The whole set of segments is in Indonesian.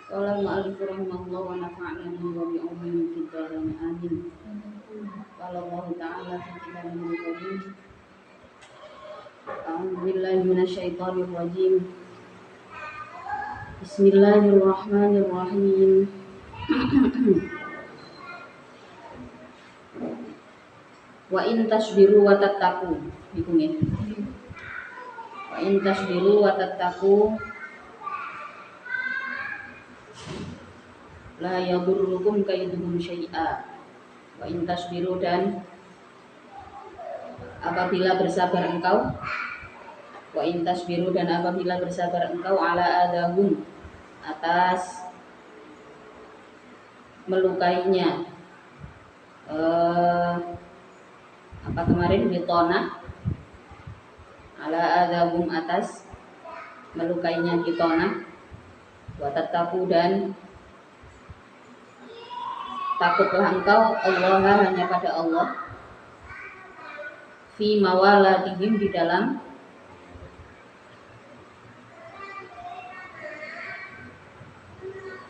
Qala al-mu'allif rahimahullah wa nafa'na bihi wa bi ulumihi fid dharain amin. Qala Allah ta'ala fi kitabihil karim. A'udzu billahi minasyaitonir rajim. Bismillahirrahmanirrahim. Wa in tasbiru wa tattaqu. Iku nggih. Wa in tasbiru wa tattaqu la yadurrukum kaiduhum syai'a. Wa in tasbiru, dan apabila bersabar engkau, wa in tasbiru, dan apabila bersabar engkau ala adahum, atas melukainya apa kemarin bitona, ala adahum, atas melukainya bitona, wa tattaqu, dan takutlah engkau Allah, hanya pada Allah, fi mawalatihim, di dalam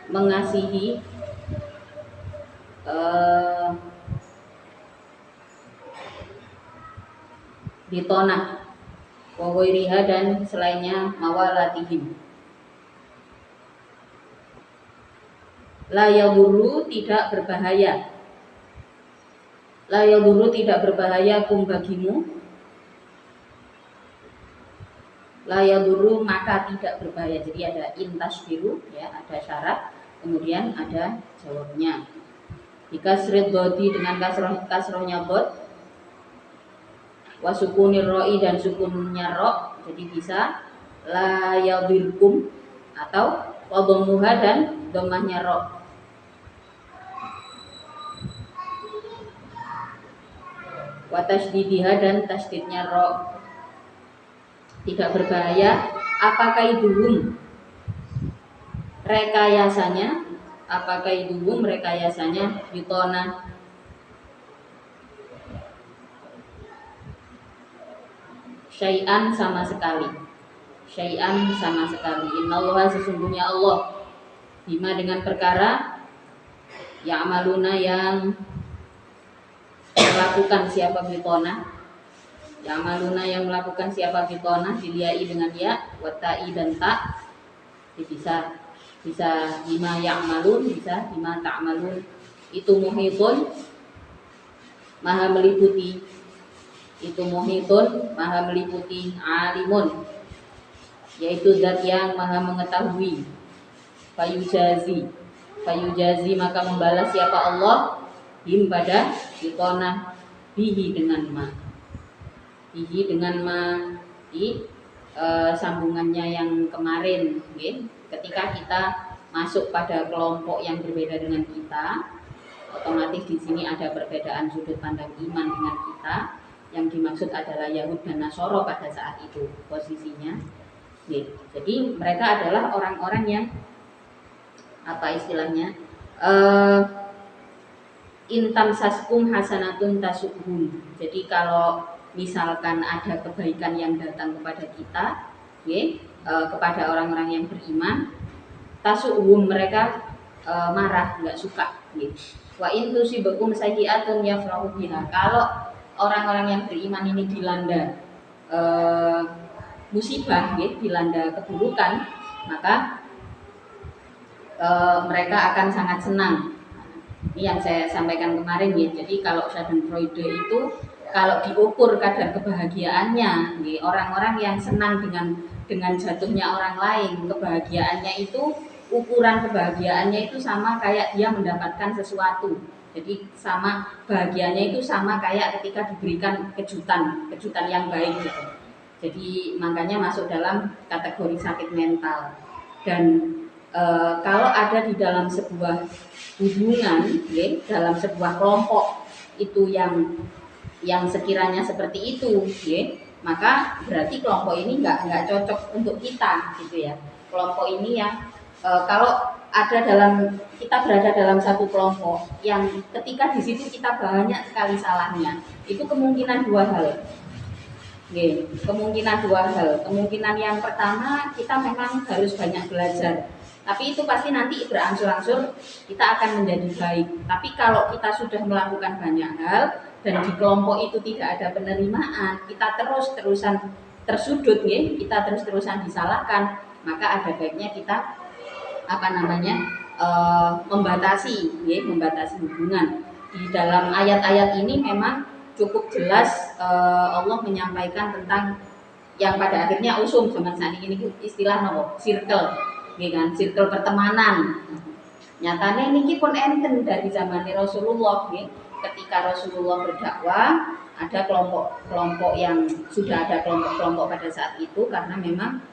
mengasihi bitona wa ghairiha, dan selainnya mawalatihim. La yadurru, tidak berbahaya. La yadurru, tidak berbahaya kum bagimu. La yadurru, maka tidak berbahaya. Jadi ada intasbiru, ya, ada syarat, kemudian ada jawabnya. Bikasrid dhoti, dengan kasrohnya dhot, wa sukunir ro'i, dan sukunnya ro. Jadi bisa la yadurkum, atau wa dhammuha, dan dhammahnya ro. Wa tasdidiha, dan tasdidnya ro. Tidak berbahaya. Apakah iduhum, rekayasanya, apakah iduhum, rekayasanya bitona, syai'an, sama sekali. Syai'an, sama sekali. Innallaha, sesungguhnya Allah, bima, dengan perkara, ya'maluna, yang melakukan siapa bitona, ya'maluna, yang melakukan siapa bitona, diliai dengan ya, watai, dan ta. Bisa bima ya'malun, bisa bima ta'malun. Itu muhitun, maha meliputi. Itu muhitun, maha meliputi. Alimun, yaitu zat yang maha mengetahui. Fayujazi, maka membalas siapa Allah, him, pada bitona, bihi, dengan ma. Bihi, dengan ma, di sambungannya yang kemarin, okay? Ketika kita masuk pada kelompok yang berbeda dengan kita, otomatis di sini ada perbedaan sudut pandang iman dengan kita. Yang dimaksud adalah Yahud dan Nasoro pada saat itu posisinya. Okay. Jadi mereka adalah orang-orang yang apa istilahnya, intam saskum hasanatun tasuhum. Jadi kalau misalkan ada kebaikan yang datang kepada kita, kepada orang-orang yang beriman, tasuhum, mereka marah, nggak suka. Wa in tusibakum sayyi'atun yafrahu biha. Kalau orang-orang yang beriman ini dilanda musibah, dilanda keburukan, maka mereka akan sangat senang. Ini yang saya sampaikan kemarin, ya. Jadi kalau Schadenfreude itu kalau diukur kadar kebahagiaannya, orang-orang yang senang dengan jatuhnya orang lain, kebahagiaannya itu, ukuran kebahagiaannya itu sama kayak dia mendapatkan sesuatu. Jadi sama bahagianya itu sama kayak ketika diberikan kejutan yang baik gitu. Jadi makanya masuk dalam kategori sakit mental. Dan kalau ada di dalam sebuah hubungan, dalam sebuah kelompok itu yang sekiranya seperti itu, maka berarti kelompok ini nggak cocok untuk kita, gitu ya. Kelompok ini yang kalau kita berada dalam satu kelompok yang ketika di situ kita banyak sekali salahnya, itu kemungkinan dua hal. Kemungkinan dua hal. Kemungkinan yang pertama, kita memang harus banyak belajar Tapi itu pasti nanti berangsur-angsur kita akan menjadi baik. Tapi kalau kita sudah melakukan banyak hal dan di kelompok itu tidak ada penerimaan, kita terus-terusan tersudut ya, kita terus-terusan disalahkan, maka ada baiknya kita membatasi ya, membatasi hubungan. Di dalam ayat-ayat ini memang cukup jelas Allah menyampaikan tentang yang pada akhirnya usum zaman saat ini istilah nopo circle, ya kan, circle pertemanan. Nyatanya ini pun enten dari zaman Rasulullah, ya. Ketika Rasulullah berdakwah, ada kelompok-kelompok yang sudah ada kelompok-kelompok pada saat itu karena memang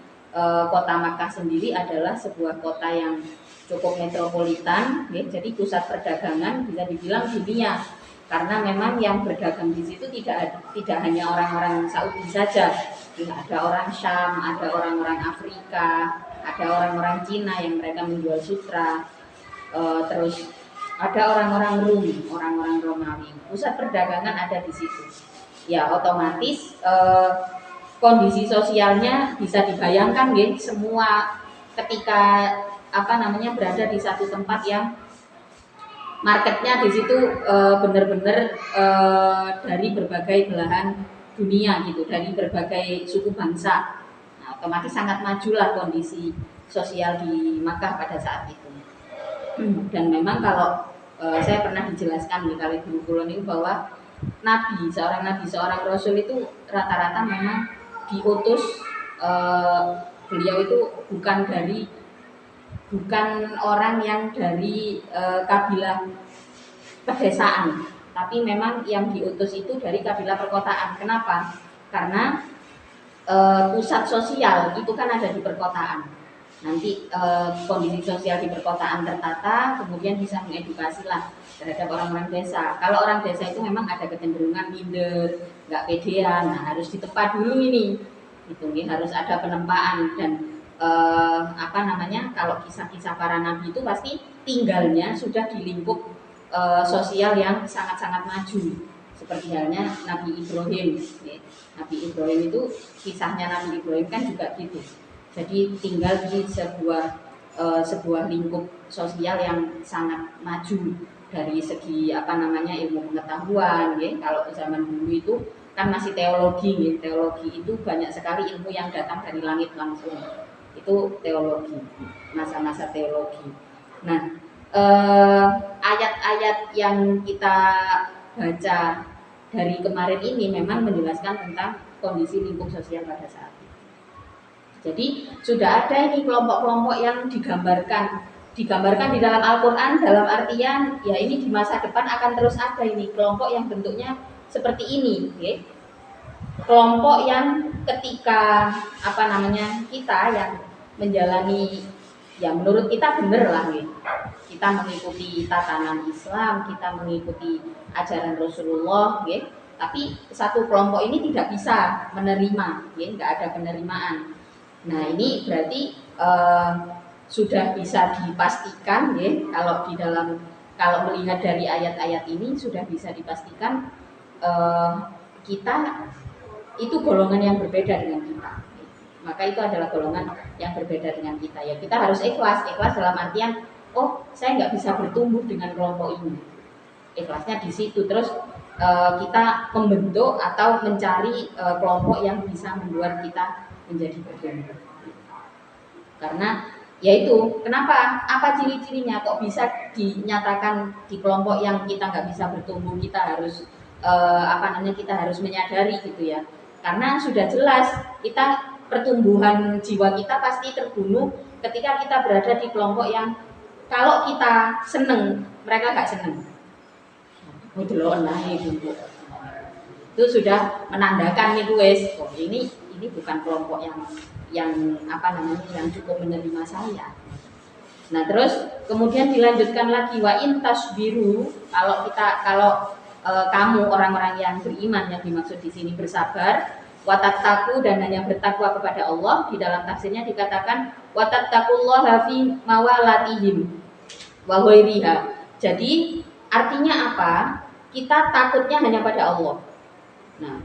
kota Makkah sendiri adalah sebuah kota yang cukup metropolitan, ya. Jadi pusat perdagangan bisa dibilang dunia. Karena memang yang berdagang di situ tidak hanya orang-orang Saudi saja, ada orang Syam, ada orang-orang Afrika, ada orang-orang Cina yang mereka menjual sutra, terus ada orang-orang Rum, orang-orang Romawi. Pusat perdagangan ada di situ. Ya otomatis kondisi sosialnya bisa dibayangkan, ya, semua ketika berada di satu tempat yang marketnya di situ benar-benar dari berbagai belahan dunia gitu, dari berbagai suku bangsa. Nah, otomatis sangat majulah kondisi sosial di Makkah pada saat itu. Dan memang kalau saya pernah dijelaskan di kali guru kulon itu bahwa seorang nabi, seorang rasul itu rata-rata memang diutus, beliau itu bukan orang yang dari kabilah pedesaan, tapi memang yang diutus itu dari kabilah perkotaan. Kenapa? Karena pusat sosial itu kan ada di perkotaan. Nanti kondisi sosial di perkotaan tertata, kemudian bisa mengedukasi lah terhadap orang-orang desa. Kalau orang desa itu memang ada kecenderungan minder, nggak pedean, nah harus ditepat dulu ini, gitu nih, harus ada penempaan. Dan kalau kisah-kisah para nabi itu pasti tinggalnya sudah di lingkup sosial yang sangat-sangat maju, seperti halnya Nabi Ibrahim, ya. Nabi Ibrahim itu kisahnya Nabi Ibrahim kan juga gitu. Jadi tinggal di sebuah lingkup sosial yang sangat maju dari segi ilmu pengetahuan, ya. Kalau zaman dulu itu kan masih teologi, ya. Teologi itu banyak sekali ilmu yang datang dari langit langsung. Itu teologi, masa-masa teologi. Nah, ayat-ayat yang kita baca dari kemarin ini memang menjelaskan tentang kondisi lingkup sosial pada saat itu. Jadi sudah ada ini kelompok-kelompok yang digambarkan di dalam Al-Quran, dalam artian ya ini di masa depan akan terus ada ini kelompok yang bentuknya seperti ini, ya. Kelompok yang ketika kita yang menjalani, ya menurut kita benar lah, ya. Kita mengikuti tatanan Islam, kita mengikuti ajaran Rasulullah, ya. Tapi satu kelompok ini tidak bisa menerima, ya, nggak ada penerimaan. Nah ini berarti sudah bisa dipastikan, ya, kalau melihat dari ayat-ayat ini sudah bisa dipastikan kita itu golongan yang berbeda dengan kita. Maka itu adalah golongan yang berbeda dengan kita. Ya kita harus ikhlas dalam artian, oh saya nggak bisa bertumbuh dengan kelompok ini. Ikhlasnya di situ. Terus kita membentuk atau mencari kelompok yang bisa membuat kita menjadi bertumbuh. Karena yaitu kenapa? Apa ciri-cirinya kok bisa dinyatakan di kelompok yang kita nggak bisa bertumbuh? Kita harus kita harus menyadari gitu ya. Karena sudah jelas kita pertumbuhan jiwa kita pasti terbunuh ketika kita berada di kelompok yang kalau kita seneng mereka nggak seneng. Itu sudah menandakan nih guys, oh ini bukan kelompok yang cukup menerima saya. Nah terus kemudian dilanjutkan lagi, wa in tasbiru, kalau kamu orang-orang yang beriman, yang dimaksud di sini bersabar, watattaku, dan hanya bertakwa kepada Allah. Di dalam tafsirnya dikatakan watattaqullaha fi mawalatihim wa ghairiha. Jadi artinya apa? Kita takutnya hanya pada Allah. Nah,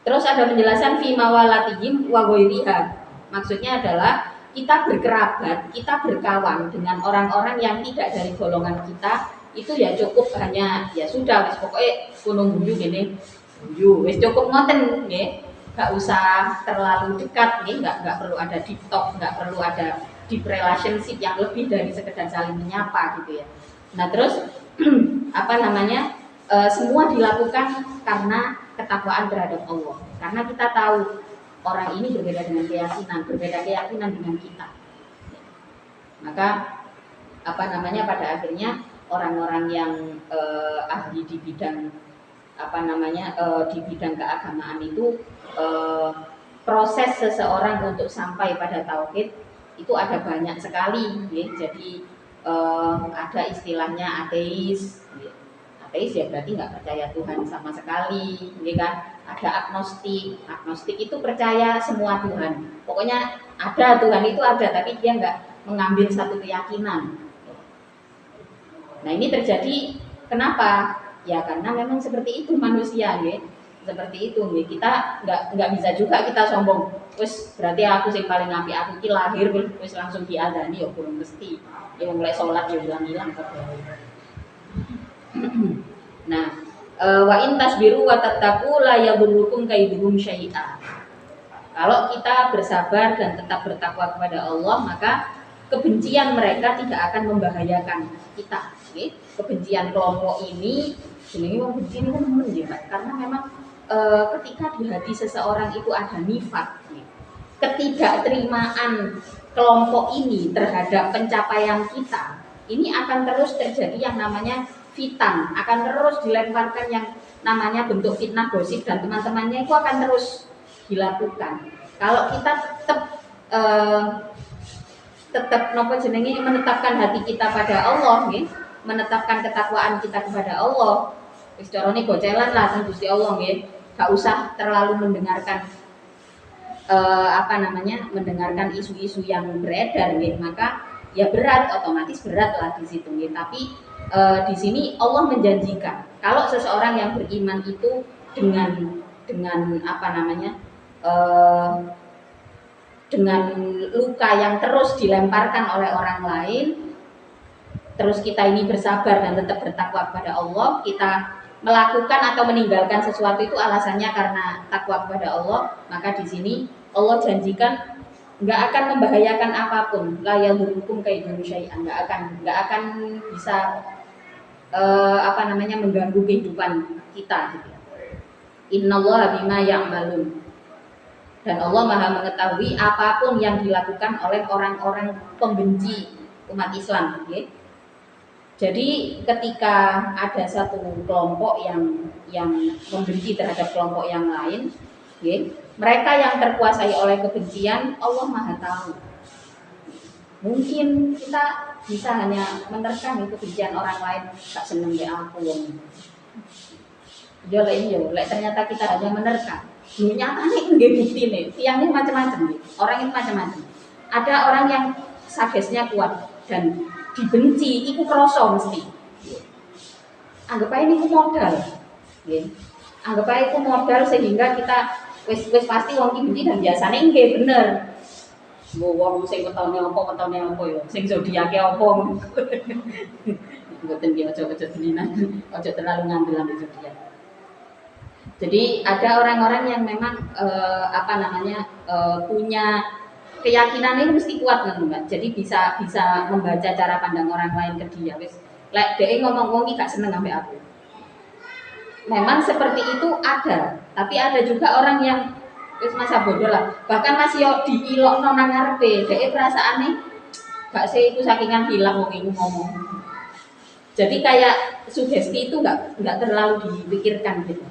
terus ada penjelasan fi mawalatihim wa ghairiha. Maksudnya adalah kita berkerabat, kita berkawan dengan orang-orang yang tidak dari golongan kita, itu ya cukup hanya ya sudah wis pokoknya gunung guyu gini guyu wis cukup ngoten nggih, nggak usah terlalu dekat nggih, nggak perlu ada deep talk, nggak perlu ada deep relationship yang lebih dari sekedar saling menyapa gitu ya. Nah terus apa namanya, semua dilakukan karena ketakwaan terhadap Allah, karena kita tahu orang ini berbeda dengan keyakinan, berbeda keyakinan dengan kita, maka apa namanya pada akhirnya orang-orang yang ahli di bidang apa namanya di bidang keagamaan itu proses seseorang untuk sampai pada tauhid itu ada banyak sekali ya. Jadi ada istilahnya ateis ya. Ateis ya berarti nggak percaya Tuhan sama sekali ya kan. Ada agnostik, agnostik itu percaya semua Tuhan, pokoknya ada Tuhan itu ada tapi dia nggak mengambil satu keyakinan. Nah ini terjadi kenapa? Ya karena memang seperti itu manusia, ya. Seperti itu, ya. Kita nggak bisa juga kita sombong. Terus berarti aku sing paling apik, aku ki lahir terus langsung diadani, ya belum mesti. Ya mulai sholat ya hilang-hilang kabeh. Nah, wa in tasbiru wa tattaqu la yadurrukum kaiduhum syai'a. Kalau kita bersabar dan tetap bertakwa kepada Allah, maka kebencian mereka tidak akan membahayakan kita. Okay? Kebencian kelompok ini, jenenge wong benci niku nemen nggih, Pak. Karena memang ketika di hati seseorang itu ada nifak, ketidakterimaan kelompok ini terhadap pencapaian kita, ini akan terus terjadi yang namanya fitan, akan terus dilemparkan yang namanya bentuk fitnah gosip dan teman-temannya itu akan terus dilakukan. Kalau kita tetap nopo jenenge menetapkan hati kita pada Allah, nggih, menetapkan ketakwaan kita kepada Allah, wis carane gocelan lah teng Gusti Allah, nggih. Gak usah terlalu mendengarkan apa namanya, mendengarkan isu-isu yang beredar, nggih. Maka ya berat, otomatis berat lah di situ, nggih. Tapi di sini Allah menjanjikan kalau seseorang yang beriman itu dengan apa namanya, dengan luka yang terus dilemparkan oleh orang lain, terus kita ini bersabar dan tetap bertakwa kepada Allah, kita melakukan atau meninggalkan sesuatu itu alasannya karena takwa kepada Allah, maka di sini Allah janjikan nggak akan membahayakan apapun, la yadurrukum kaidun syai'an, nggak akan bisa apa namanya mengganggu kehidupan kita gitu. Innallaha bima ya'malun. Dan Allah Maha mengetahui apapun yang dilakukan oleh orang-orang pembenci umat Islam, okay? Jadi ketika ada satu kelompok yang membenci terhadap kelompok yang lain, okay? Mereka yang terkuasai oleh kebencian, Allah Maha tahu. Mungkin kita bisa hanya menerkam kebencian orang lain, tak seneng deh aku wong. Yo ternyata kita hanya menerkam. Nyatanya nggih bukti nih, tiangnya macam-macam nih. Orang itu macam-macam. Ada orang yang sagesnya kuat dan dibenci, itu kroso mesti. Anggap aja ini modal, anggap aja itu modal sehingga kita wis pasti wong iki benci dan biasanya nggih bener. Wong sing wetone apa ya, sing zodiake apa. Mboten nggih aja dilinan, aja terlalu ngambil zodiak. Jadi ada orang-orang yang memang apa namanya punya keyakinan ini mesti kuat kan Mbak. Jadi bisa membaca cara pandang orang lain ke dia. Wis lek dhek ngomong iki gak seneng ambek aku. Memang seperti itu ada, tapi ada juga orang yang wis masa bodoh lah. Bahkan masih yo diilokno nang ngarepe, dhek perasaane gak sih itu sakingan hilang wong iku ngomong. Jadi kayak sugesti itu nggak terlalu dipikirkan gitu.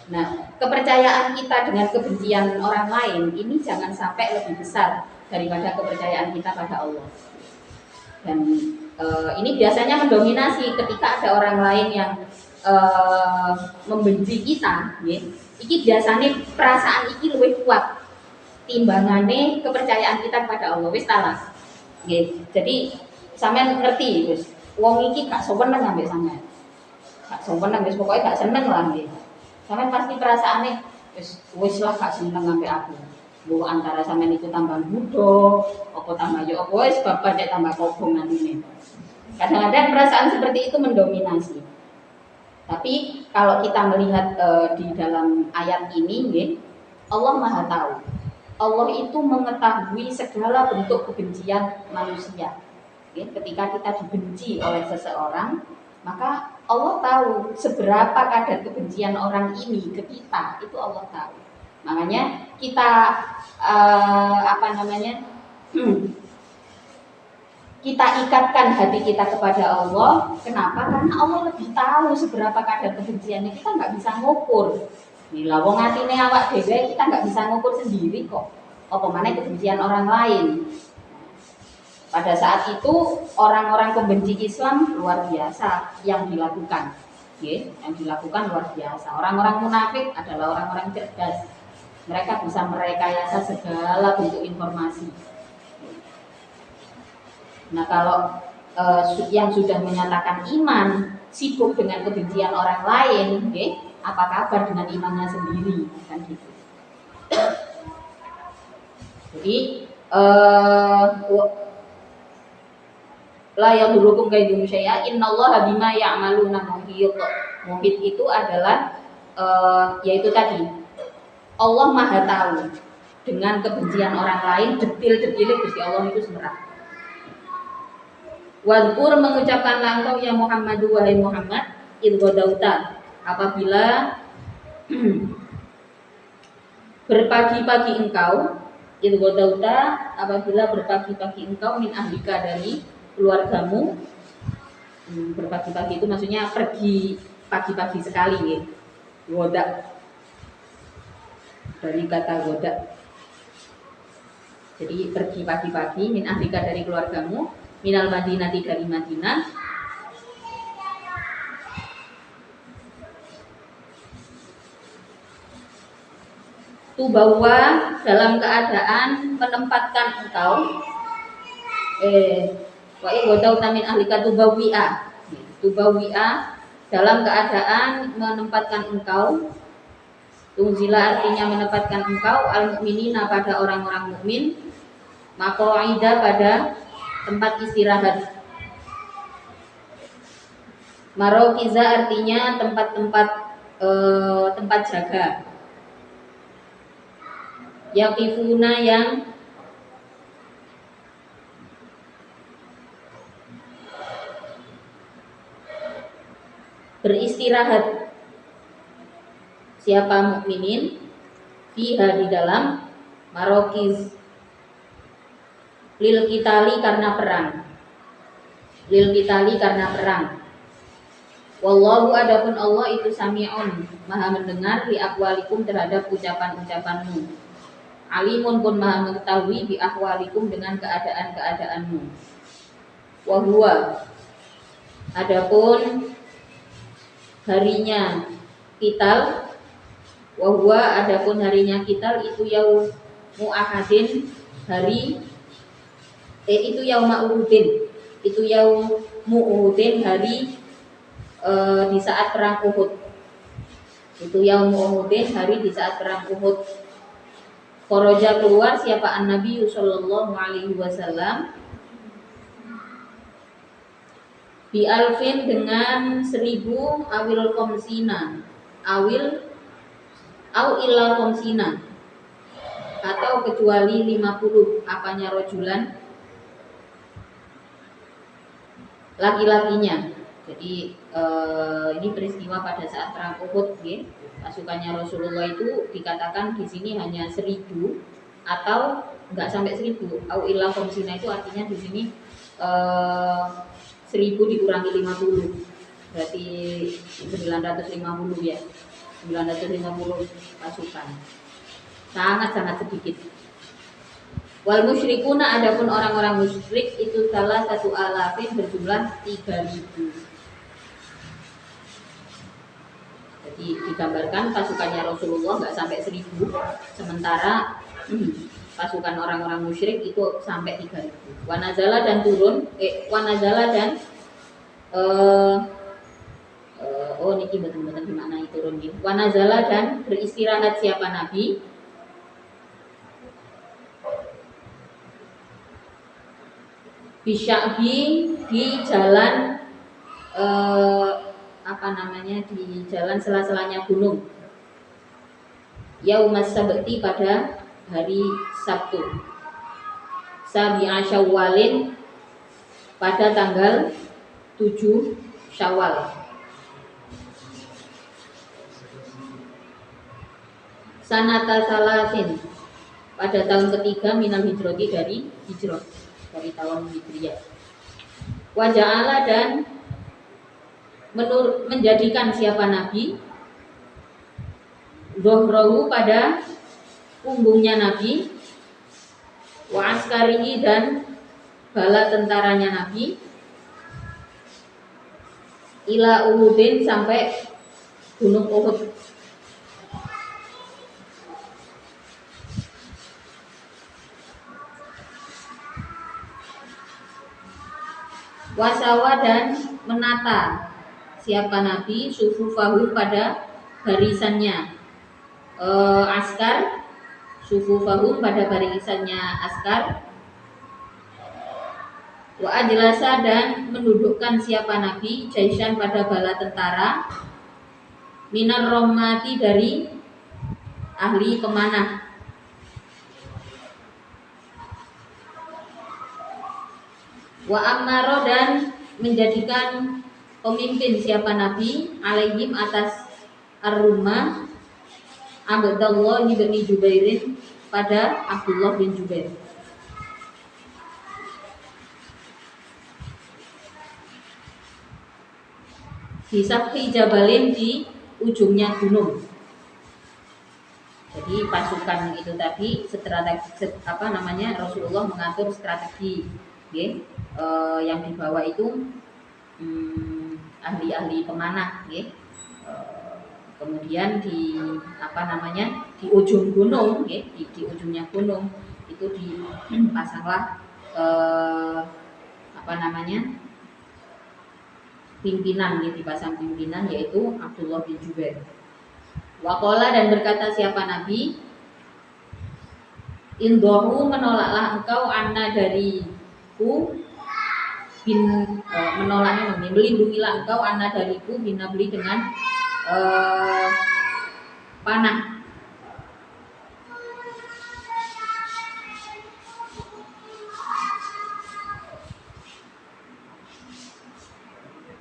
Nah, kepercayaan kita dengan kebencian orang lain ini jangan sampai lebih besar daripada kepercayaan kita pada Allah. Dan ini biasanya mendominasi ketika ada orang lain yang membenci kita, ya. Iki biasanya perasaan iki lebih kuat timbangannya kepercayaan kita kepada Allah. Wis talas. Jadi sampean ngerti, wis wong iki gak seneng ambek sampean. Gak seneng, wis pokoke gak seneng lah nggih. Sampeyan pasti perasaannya wis lah gak seneng ambek aku. Bu antara sampean itu tambah mudo, apa tambah yo apa wis bapak cek tambah kobongan ini. Kadang-kadang perasaan seperti itu mendominasi. Tapi kalau kita melihat di dalam ayat ini, Allah Maha tahu. Allah itu mengetahui segala bentuk kebencian manusia. Ketika kita dibenci oleh seseorang, maka Allah tahu seberapa kadar kebencian orang ini ke kita, itu Allah tahu. Makanya kita kita ikatkan hati kita kepada Allah. Kenapa? Karena Allah lebih tahu seberapa kadar kebenciannya. Kita nggak bisa ngukur. Bila wong atine awak dhewe kita nggak bisa ngukur sendiri kok. Apa mana kebencian orang lain. Pada saat itu orang-orang pembenci Islam luar biasa yang dilakukan. Yang dilakukan luar biasa. Orang-orang munafik adalah orang-orang cerdas. Mereka bisa merekayasa segala bentuk informasi. Nah kalau yang sudah menyatakan iman sibuk dengan kebencian orang lain, apa kabar dengan imannya sendiri, kan gitu. Jadi la yadurukum kaidum syai'a innallaha bima ya'maluna muhit. Muhit itu adalah yaitu tadi Allah Maha tahu dengan kebencian orang lain, detil-detilnya Gusti Allah itu semerah. Wadkur mengucapkanlah engkau ya Muhammad, wahai Muhammad, idgodauta, apabila berpagi-pagi engkau, idgodauta, apabila berpagi-pagi engkau min ahlika dari keluargamu. Berpagi-pagi itu maksudnya pergi pagi-pagi sekali ya. Goda dari kata goda. Jadi pergi pagi-pagi min ahlika dari keluargamu, minal Madinati dari Madinah, tubawa dalam keadaan menempatkan engkau wa godau tamin ahlika tubawi'a dalam keadaan menempatkan engkau, tunzila artinya menempatkan engkau al-mu'minina pada orang-orang mukmin, maqaida pada tempat istirahat, marokiza artinya tempat-tempat tempat jaga, yaqifuna yang beristirahat, siapa mukminin fiha di dalam marokiz, lil kitali karena perang, lil kitali karena perang. Wallahu adapun Allah itu sami'un maha mendengar li aqwalikum terhadap ucapan-ucapanmu, alimun pun maha mengetahui bi ahwalikum dengan keadaan-keadaanmu. Wa huwa adapun harinya kital, wa huwa adapun harinya kital itu yaumu ahadin, hari itu yauma uhudin, itu yaumu uhudin, hari di saat perang Uhud. Itu yaumu uhudin, hari di saat perang Uhud. Kharaja keluar siapa an-nabi sallallahu alaihi wasallam bi alfin dengan 1000 awil komsina, awil au illa komsina, atau kecuali 50 apanya rojulan, laki-lakinya. Jadi ini peristiwa pada saat perang Uhud, pasukannya Rasulullah itu dikatakan di sini hanya 1000 atau enggak sampai 1000. Au illa komsina itu artinya di sini 1000 dikurangi 50, berarti 950 ya. 950 pasukan. Sangat-sangat sedikit. Wal musyrikuna adapun orang-orang musyrik itu salah satu alafin berjumlah 3000. Jadi digambarkan pasukannya Rasulullah nggak sampai 1000, sementara pasukan orang-orang musyrik itu sampai 3000. Wanazala dan turun, wanazala dan oh niki betul-betul dimaknai turun gitu. Wanazala dan beristirahat siapa Nabi Bisya'bi di jalan di jalan sela-selanya gunung. Yaumas sabti pada hari Sabtu. Sabi'a Syawalin pada tanggal 7 Syawal. Sanata salasin pada tahun ketiga minal hijrati dari hijrah, dari tahun hijriyah. Waja'ala dan menjadikan siapa Nabi Zohrohu pada punggungnya Nabi, wa askarihi dan bala tentaranya Nabi, ila Uhudin sampai gunung Uhud. Wasawa dan menata siapa Nabi sufufahu pada barisannya askar, sufufahu pada barisannya askar. Wa ajlasa dan mendudukkan siapa Nabi jaisan pada bala tentara, minar romati dari ahli pemanah. Wa ammaro dan menjadikan pemimpin siapa Nabi alaihim atas ar-rumah Abdullah bin Jubairin pada Abdullah bin Jubair. Di Sabhi Jabalin di ujungnya gunung. Jadi pasukan itu tadi strategi Rasulullah mengatur strategi, okay? Yang dibawa itu ahli-ahli pemanah, okay? Kemudian di di ujung gunung, okay? di ujungnya gunung itu dipasanglah pimpinan, dipasang pimpinan yaitu Abdullah bin Jubair. Waqala dan berkata siapa Nabi, indohu menolaklah engkau anna dariku menolaknya melindungilah engkau anna dariku binabli dengan panah.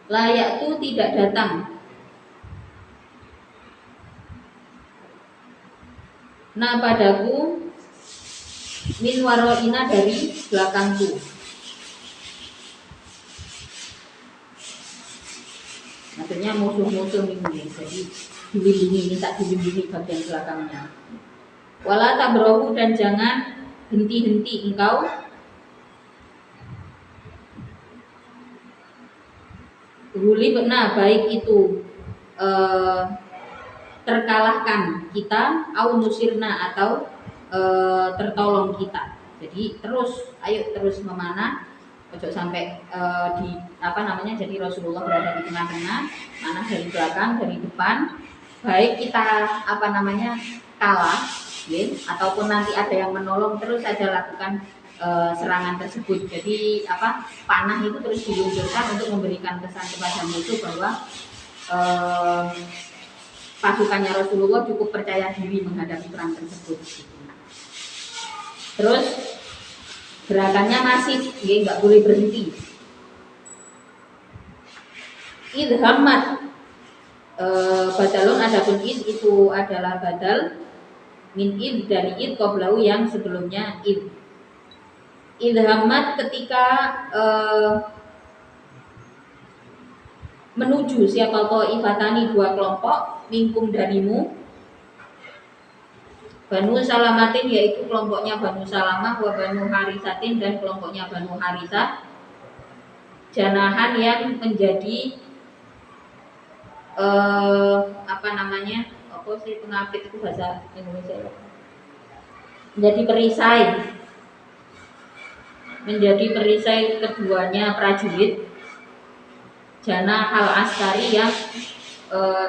Layak tu tidak datang na padaku min waroina dari belakangku. Maksudnya musuh-musuh ini, jadi dilindungi, minta dilindungi bagian belakangnya. Wala tabrohu dan jangan henti-henti engkau hulibna baik itu terkalahkan kita, au nusirna atau tertolong kita. Jadi ayo terus memanah, ojo sampai jadi Rasulullah berada di tengah-tengah, mana dari belakang, dari depan, baik kita kalah, ya, ataupun nanti ada yang menolong, terus saja lakukan serangan tersebut. Jadi panah itu terus diluncurkan untuk memberikan kesan kepada musuh bahwa pasukannya Rasulullah cukup percaya diri menghadapi perang tersebut. Terus gerakannya masih nggak boleh berhenti. Idhammat badalun adapun id itu adalah badal min id dari id qoblau yang sebelumnya id. Idhammat ketika menuju siapa ifatani dua kelompok mingkum darimu Banu Salamatin yaitu kelompoknya Banu Salamah wa Banu Harisatin dan kelompoknya Banu Harisah janahan yang menjadi pengapit itu bahasa Indonesia menjadi perisai keduanya prajurit jana hal askari yang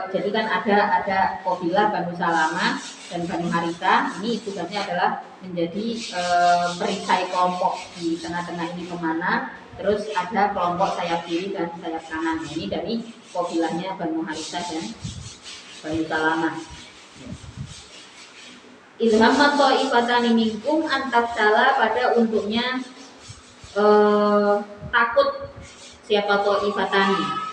jadi kan ada kabilah Banu Salamah dan Banu Haritha. Ini tugasnya adalah menjadi perisai kelompok di tengah-tengah ini pemanah terus ada kelompok sayap kiri dan sayap kanan. Ini dari kabilahnya Banu Harithah dan Banu Salamah. Ilhammat ta'ifatani minkum antafsala, pada untuknya takut siapa ta'ifatani.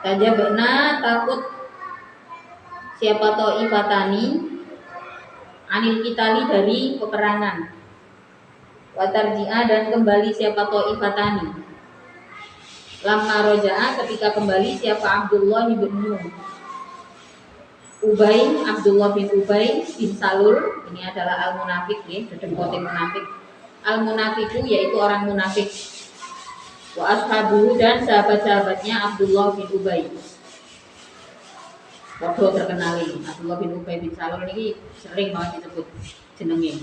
Tajabna, takut siapa ta'ifatani anil kitali, dari peperangan. Watarji'a, dan kembali siapa ta'ifatani. Lamma roja'a, ketika kembali siapa Abdullah bin Ubay, Abdullah bin Ubay bin Salul. Ini adalah al-munafik ya, dedengkote munafik. Al-munafiku yaitu orang munafik. Wa ashabuhu, dan sahabat-sahabatnya Abdullah bin Ubay. Waduh terkenali Abdullah bin Ubay bin Salul ini sering banget disebut jenenge.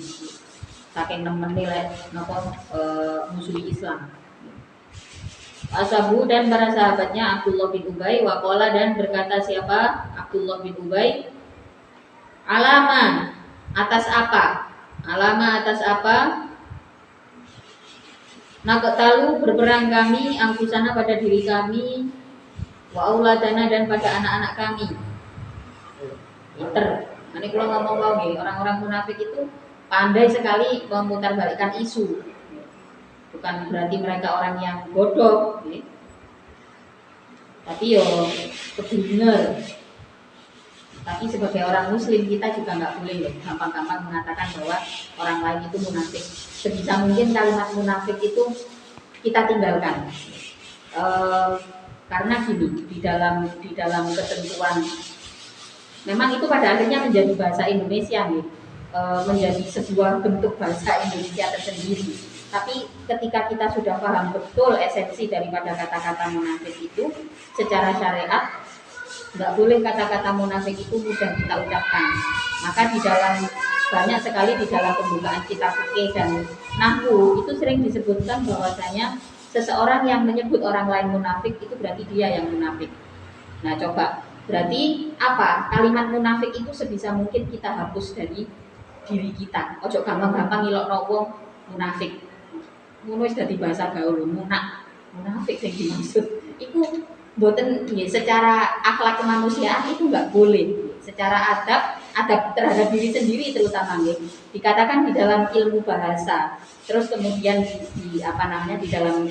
Saking nemen nilai napa musuhi Islam. Ashabu, dan para sahabatnya Abdullah bin Ubay. Waqala, dan berkata siapa Abdullah bin Ubay, alama, atas apa? Alama, atas apa? Naqtalu, berperang kami, angkusana, pada diri kami, wa auladana, dan pada anak-anak kami. Pinter. Nanti kalau ngomong orang-orang munafik itu pandai sekali memutarbalikkan isu. Bukan berarti mereka orang yang bodoh, ya. Tapi yo kebenar. Tapi sebagai orang muslim kita juga nggak boleh gampang-gampang mengatakan bahwa orang lain itu munafik. Sebisa mungkin kalimat munafik itu kita tinggalkan. Karena gini, di dalam ketentuan, memang itu pada akhirnya menjadi bahasa Indonesia nih, menjadi sebuah bentuk bahasa Indonesia tersendiri. Tapi ketika kita sudah paham betul esensi daripada kata-kata munafik itu secara syariat, nggak boleh kata-kata munafik itu mudah kita ucapkan. Maka di dalam banyak sekali di dalam pembukaan kitab fikih dan nahwu itu sering disebutkan bahwasanya seseorang yang menyebut orang lain munafik itu berarti dia yang munafik. Nah coba, berarti apa? Kalimat munafik itu sebisa mungkin kita hapus dari diri kita. Ojo gampang-gampang ngilokno wong munafik. Ngono wis dadi bahasa gaul, munafik sing dimaksud. Iku mboten secara akhlak kemanusiaan itu enggak boleh. Secara adab terhadap diri sendiri terutama nggih. Dikatakan di dalam ilmu bahasa. Terus kemudian di dalam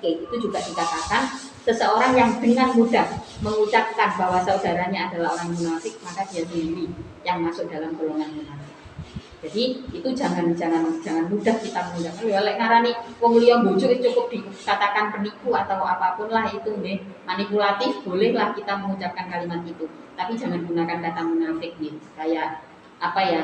fikih itu juga dikatakan seseorang yang dengan mudah mengucapkan bahwa saudaranya adalah orang munafik, maka dia sendiri yang masuk dalam golongan munafik. Jadi itu jangan mudah kita mengucapkan. Ya lek ngarani wong liya bojo cukup dikatakan penipu atau apapun lah itu nggih, manipulatif, bolehlah kita mengucapkan kalimat itu. Tapi jangan gunakan kata munafik nih. Kayak apa ya?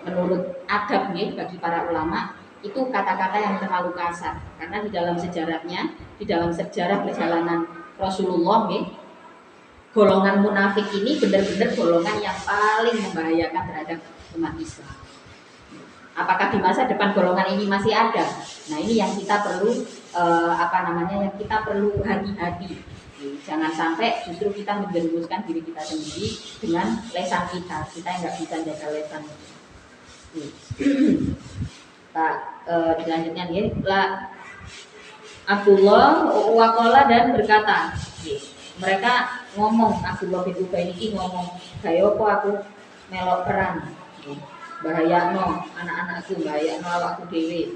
Menurut adab nih bagi para ulama itu kata-kata yang terlalu kasar. Karena di dalam sejarahnya, di dalam sejarah perjalanan Rasulullah nih, golongan munafik ini benar-benar golongan yang paling membahayakan terhadap umat Islam. Apakah di masa depan golongan ini masih ada? Nah ini yang kita perlu yang kita perlu hati-hati. Jangan sampai justru kita menjerumuskan diri kita sendiri dengan lesan kita yang nggak bisa jaga lesan. Pak, selanjutnya nih, Abdullah waqala, dan berkata. Mereka ngomong, Abdullah bin Ubay ini ngomong, "Gayo kok aku melok perang. Bahayano anak-anakku, bahayano awakku dhewe."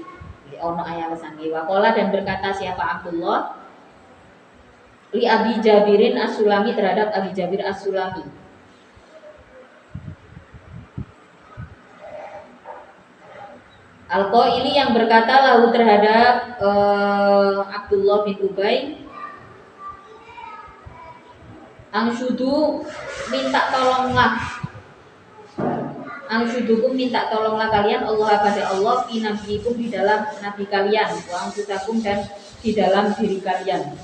Ono ayasan waqala, dan berkata siapa Abdullah li Abi Jabirin As-Sulami, terhadap Abi Jabir As-Sulami. Al-Qaili, yang berkata lahu terhadap Abdullah bin Ubay, Angsudu, minta tolonglah. Angsudukum, minta tolonglah kalian Allah pada Allah fi nabiyikum, di dalam nabi kalian, wa angsudakum, dan di dalam diri kalian.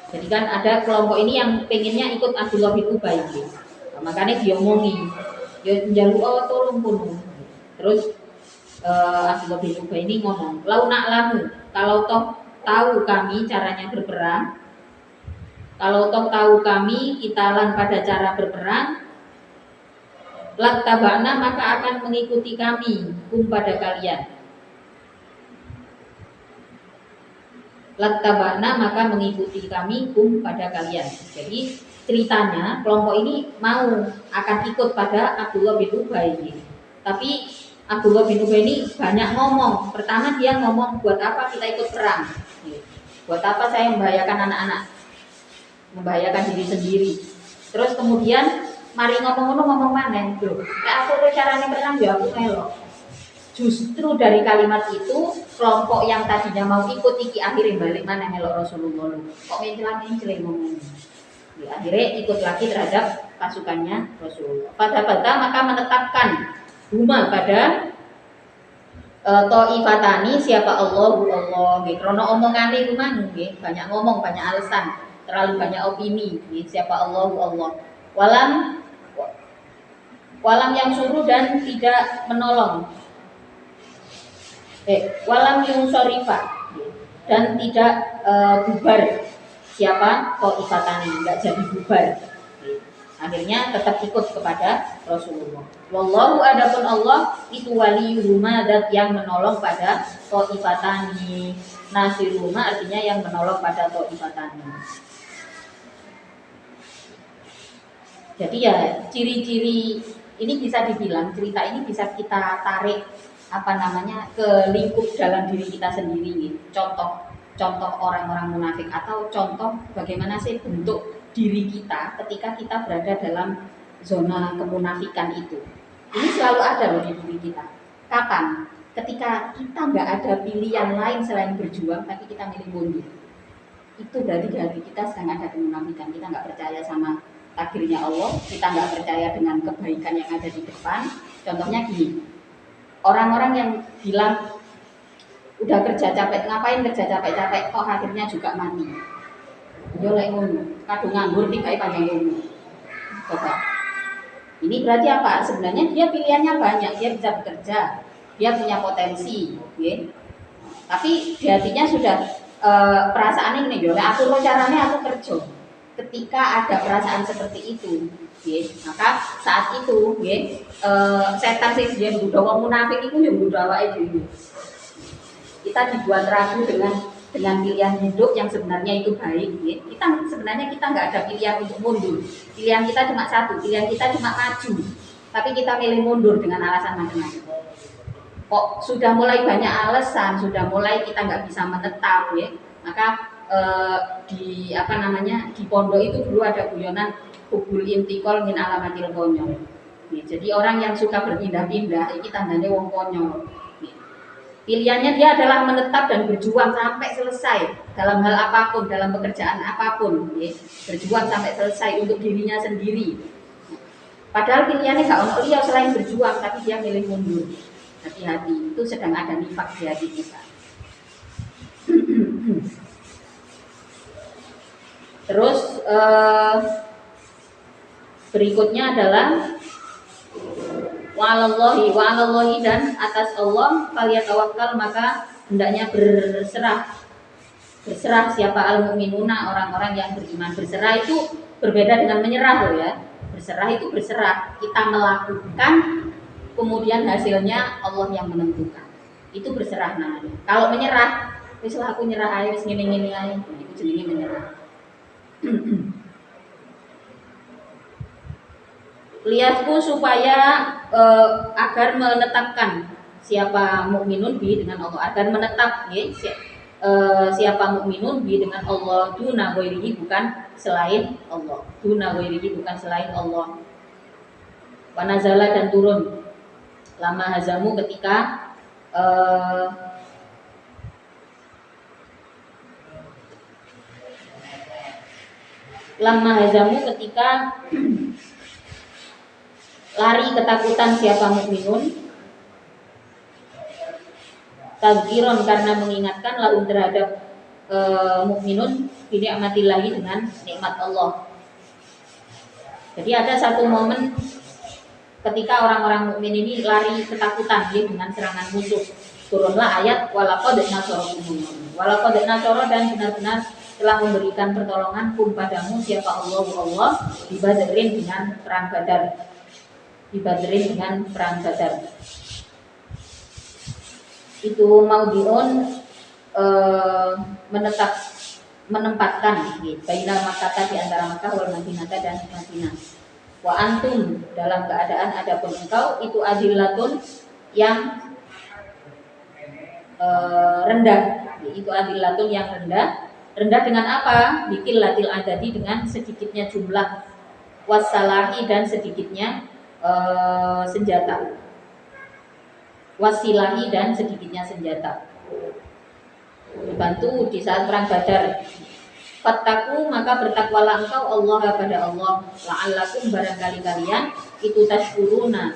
Jadi kan ada kelompok ini yang pengennya ikut Abdullah bin Ubay, makanya diomongi, ya njaluk Allah tolong pun. Terus Abdullah bin Ubay ini ngomong, lau na'lamu, kalau toh tahu kami caranya berperang, Kalau toh tahu kami kitalan pada cara berperang, lattaba'na maka akan mengikuti kami pada kalian. Lattaba'na maka mengikuti kami pada kalian. Jadi ceritanya kelompok ini mau akan ikut pada Abdullah bin Ubay. Tapi Abdullah bin Ubay ini banyak ngomong. Pertama dia ngomong, buat apa kita ikut perang? Buat apa saya membahayakan anak-anak? Membahayakan diri sendiri. Terus kemudian mari ngomong mana bro? Aku tuh caranya perang ya aku melok. Justru dari kalimat itu kelompok yang tadinya mau ikut iki akhirnya balik mana melok Rasulullah. Kok mencela ngomong. Ya, akhirnya ikut lagi terhadap pasukannya Rasulullah. Pada maka menetapkan huma pada Ta'ifatani siapa Allah nggih. Krana omongane rumah nggih, banyak ngomong, banyak alasan, terlalu banyak opini nggih. Siapa Allah. Walam yang suruh dan tidak menolong. Walam yang sorifa dan tidak bubar. Siapa Ta'ifatani enggak jadi bubar. Akhirnya tetap ikut kepada Rasulullah. Wallahu adapun Allah itu waliyuhuma, dat yang menolong pada Ta'ifatani. Nasiruma artinya yang menolong pada Ta'ifatani. Jadi ya ciri-ciri ini bisa dibilang, cerita ini bisa kita tarik ke lingkup dalam diri kita sendiri. Contoh orang-orang munafik atau contoh bagaimana sih bentuk diri kita ketika kita berada dalam zona kemunafikan itu. Ini selalu ada loh di diri kita. Kapan? Ketika kita nggak ada pilihan lain selain berjuang, tapi kita milih mundur. Itu berarti di hati kita sedang ada kemunafikan. Kita nggak percaya sama takdirnya Allah, kita nggak percaya dengan kebaikan yang ada di depan. Contohnya gini, orang-orang yang bilang udah kerja capek, ngapain kerja capek-capek, toh akhirnya juga mati. Yo lek ngono, kadung nganggur tibae panjang ngono. Coba. Ini berarti apa? Sebenarnya dia pilihannya banyak, dia bisa bekerja, dia punya potensi, ya. Tapi di hatinya sudah perasaan ini, yo lek aku caranya aku kerja. Ketika ada perasaan seperti itu, ya, maka saat itu, ya, setan sih dia nggodha wong munafik iku yo nggodha awake dhewe. Kita dibuat ragu dengan pilihan hidup yang sebenarnya itu baik, ya. Sebenarnya kita nggak ada pilihan untuk mundur. Pilihan kita cuma satu, pilihan kita cuma maju. Tapi kita milih mundur dengan alasan macam-macam. Kok sudah mulai banyak alasan, sudah mulai kita nggak bisa menetap, ya. Maka di pondok itu dulu ada guyonan hubul intikol min alamatil konyol. Ya, jadi orang yang suka berpindah-pindah, ini tandanya wong konyol. Pilihannya dia adalah menetap dan berjuang sampai selesai dalam hal apapun, dalam pekerjaan apapun, ya. Berjuang sampai selesai untuk dirinya sendiri. Padahal pilihannya gak untuk dia selain berjuang, tapi dia milih mundur. Hati-hati, itu sedang ada nifak di hati kita. Terus berikutnya adalah wa'alallahi dan atas Allah falyatawakkal, maka hendaknya berserah siapa al-mu'minuna, orang-orang yang beriman. Berserah itu berbeda dengan menyerah loh ya. Berserah itu berserah, kita melakukan kemudian hasilnya Allah yang menentukan. Itu berserah namanya. Kalau menyerah, wis lah aku nyerah ae wis ngene-ngene ae, itu jenenge menyerah. Lihatku supaya agar menetapkan siapa mukminun bi dengan Allah, agar menetap ya, siapa mukminun bi dengan Allah, duna ghairihi bukan selain Allah, duna ghairihi bukan selain Allah. Wa nazala dan turun lama hazamu ketika lari ketakutan siapa mukminun, tazkiron karena mengingatkan lahum terhadap mukminun bi ni'matillahi dengan nikmat Allah. Jadi ada satu momen ketika orang-orang mukmin ini lari ketakutan ya, dengan serangan musuh. Turunlah ayat walaqad nasarakumullah. Walaqad nasara dan benar-benar telah memberikan pertolongan kum padamu siapa Allah di Badrin dengan perang Badar. Di Badrin dengan perang Badar. Itu Maudiun menempatkan bainal Makkah di antara Makkah wal Madinah dan Madinah. Wa antum dalam keadaan adapun engkau itu adillatun yang rendah. Itu adillatun yang rendah. Rendah dengan apa? Bikil latil adadi dengan sedikitnya jumlah, wasalahi dan sedikitnya senjata, wasilahi dan sedikitnya senjata. Dibantu di saat perang Badar. Fattaku maka bertakwalah engkau Allah pada Allah, la'allakum barangkali kalian itu tashkuruna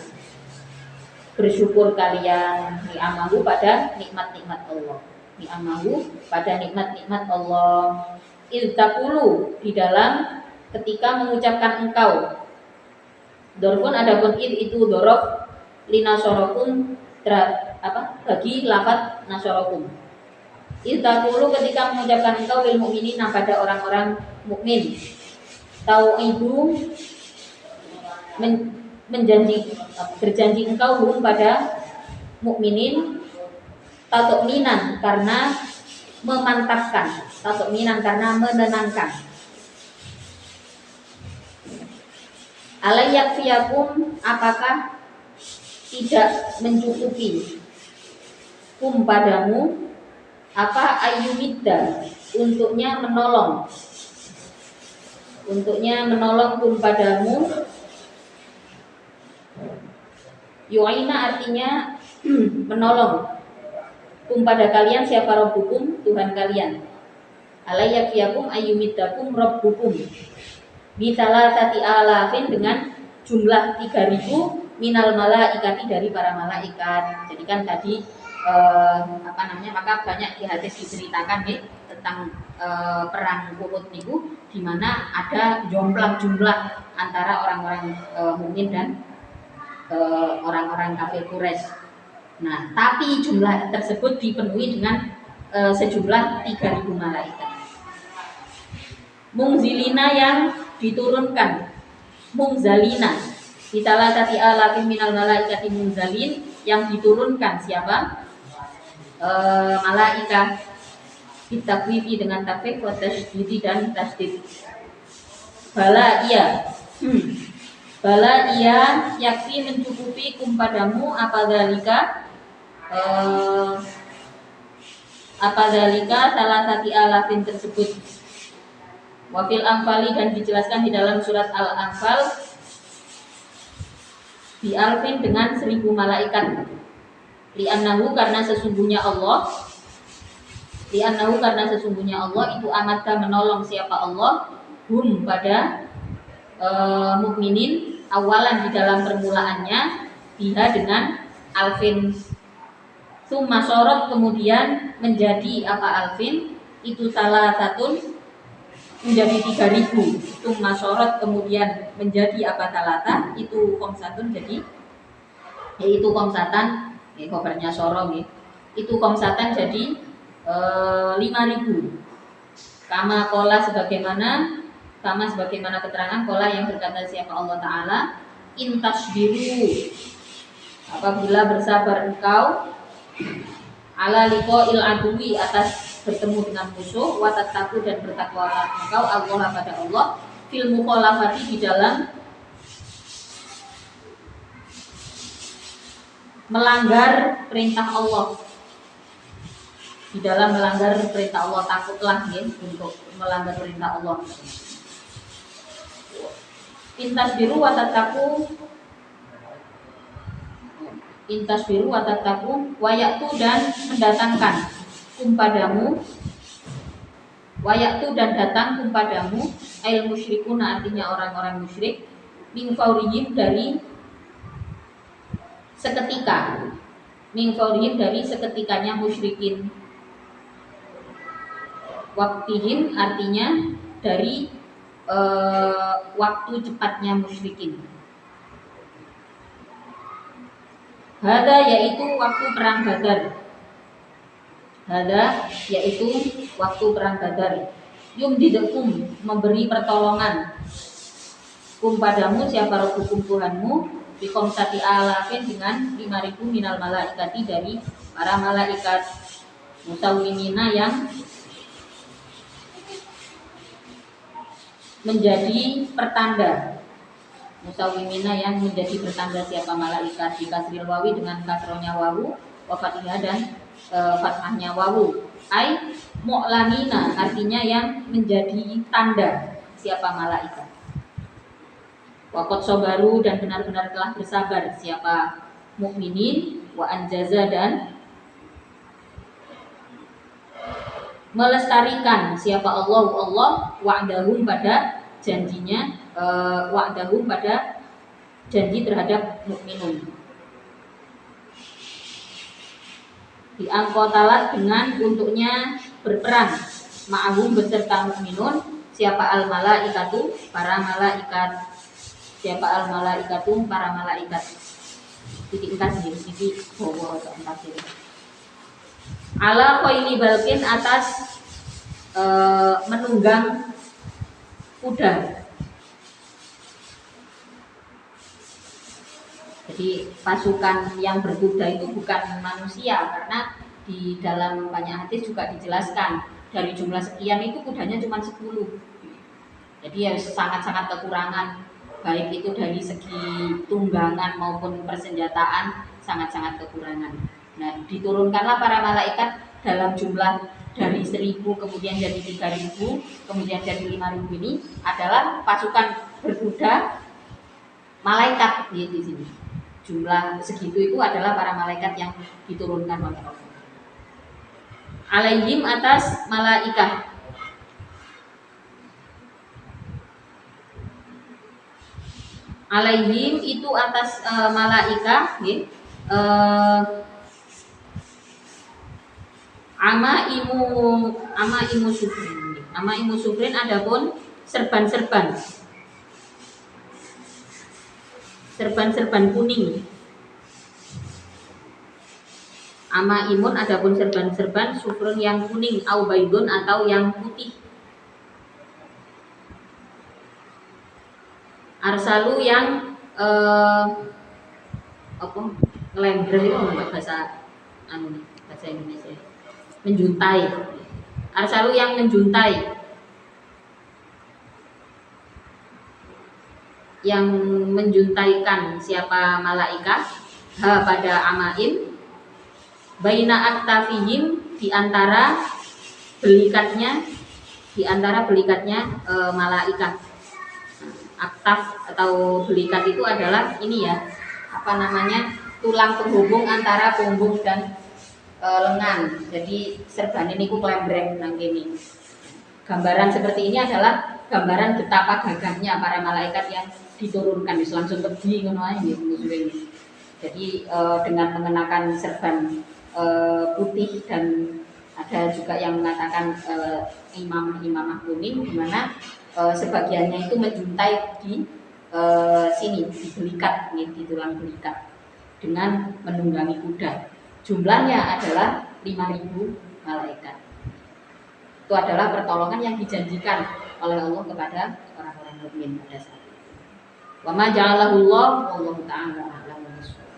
bersyukur kalian ni'amahu pada nikmat-nikmat Allah. Ni'amahu pada nikmat-nikmat Allah. Iltaqulu di dalam ketika mengucapkan engkau. Dorfun adapun itu dorof linasorokum bagi lafaz nasorokum. Iltaqulu ketika mengucapkan engkau lil mukminin pada orang-orang mukmin. Tau'idu berjanji engkau hum pada mukminin tatminan karena memantapkan, tatminan karena menenangkan. Alayakfiyakum apakah tidak mencukupi kum padamu apa ayyumidda untuknya menolong kum padamu. Yu'ina artinya menolong kum pada kalian siapa rabbukum Tuhan kalian. Alayyafiyakum ayyumiddakum rabbukum bitala tati alafin dengan jumlah 3.000 minal malaikati dari para malaikat. Jadi kan tadi maka banyak di hadis diceritakan nih tentang perang Uhud niku di mana ada jomplang jumlah antara orang-orang mukmin dan orang-orang kafir Quraisy. Nah, tapi jumlah tersebut dipenuhi dengan sejumlah 3.000 malaikat. Mungzilina yang diturunkan, mungzalina. Bitalah tati alafin minal malaikati mungzalin yang diturunkan siapa? Malaikat. Bitakwifi dengan takwif wa tasydidi dan tasdid. Bala iya. Bala iya yakfi mencukupi kum padamu apa dalika salah sati alafin tersebut. Wafil Anfali dan dijelaskan di dalam surat Al-Anfal bi alfin dengan 1.000 malaikat. Li'annahu karena sesungguhnya Allah itu amat menolong siapa Allah hum pada mukminin awalan di dalam permulaannya biha dengan alfin summa sorot kemudian menjadi apa alfin itu salah satu menjadi 3.000 summa sorot kemudian menjadi apa talata itu komsatun jadi yaitu komsatan khobarnya sorong itu komsatan jadi 5.000 kama kola sebagaimana keterangan kola yang berkata siapa Allah Ta'ala intasbiru apabila bersabar engkau ala liqa'il aduwi atas bertemu dengan musuh watattaku dan bertakwa engkau Allah pada Allah fil mukhalafati di dalam melanggar perintah Allah. Di dalam melanggar perintah Allah takutlah ya untuk melanggar perintah Allah. Intasbiru wa tattaqu wa ya'tu dan mendatangkan kumpadamu wayaktu dan datang kepadamu ail musyrikuna artinya orang-orang musyrik min faurihim dari seketika dari seketikanya musyrikin waktihim artinya dari waktu cepatnya musyrikin. Hada yaitu waktu perang Badar. yumdidukum, memberi pertolongan, kum padamu siapa rabbukum Tuhanmu, bikom sati alafin dengan 5.000 minal malaikati dari para malaikat, musawwimina yang menjadi pertanda, musawwimina yang menjadi pertanda siapa malaikat, di kasril wawi dengan kasronya wawu, wa fathihah dan fathahnya wawu, ai mu'lamina artinya yang menjadi tanda siapa malaikat. Waqad sabaru dan benar-benar telah bersabar siapa mukminin, wa anjaza dan melestarikan siapa Allah wa'dahum pada janjinya, wa'dahum pada janji terhadap mukminun. Diangkotalat dengan untuknya berperang, ma'ahum beserta mukminun siapa al malaikatu para malaikat, siapa al malaikatu para malaikat. Titik kasih titik bawa atau kasih. Ala qaili balkin atas menunggang kuda. Jadi pasukan yang berkuda itu bukan manusia, karena di dalam banyak hadis juga dijelaskan dari jumlah sekian itu kudanya cuma 10. Jadi ya sangat-sangat kekurangan, baik itu dari segi tunggangan maupun persenjataan sangat-sangat kekurangan. Nah, diturunkanlah para malaikat dalam jumlah dari 1.000 kemudian jadi 3.000 kemudian jadi 5.000 ini adalah pasukan berkuda malaikat di sini. Jumlah segitu itu adalah para malaikat yang diturunkan oleh Allah. Alaihim atas malaikat. Alaihim itu atas malaikat, ama imu sufrin adapun serban kuning. Ama imun adapun serban sufrun yang kuning, au baydun atau yang putih. Arsalu yang ngelender itu bahasa Indonesia. Menjuntai. Arsalu yang menjuntai. Yang menjuntaikan siapa malaikat pada amaim baina aktafihim di antara belikatnya malaikat. Aktaf atau belikat itu adalah ini ya, tulang penghubung antara punggung dan lengan. Jadi serban ini ku klembreng nang kene. Gambaran seperti ini adalah gambaran betapa gagahnya para malaikat yang diturunkan langsung pergi ngono ae nggih. Jadi dengan mengenakan serban putih dan ada juga yang mengatakan imamah kuning, di mana sebagiannya itu menjuntai di sini di belikat, di tulang belikat dengan menunggangi kuda. Jumlahnya adalah 5.000 malaikat. Itu adalah pertolongan yang dijanjikan oleh Allah kepada orang-orang mukmin pada saat itu. Wa ma ja'alahu Allah wallahu ta'ala a'lam bishawab.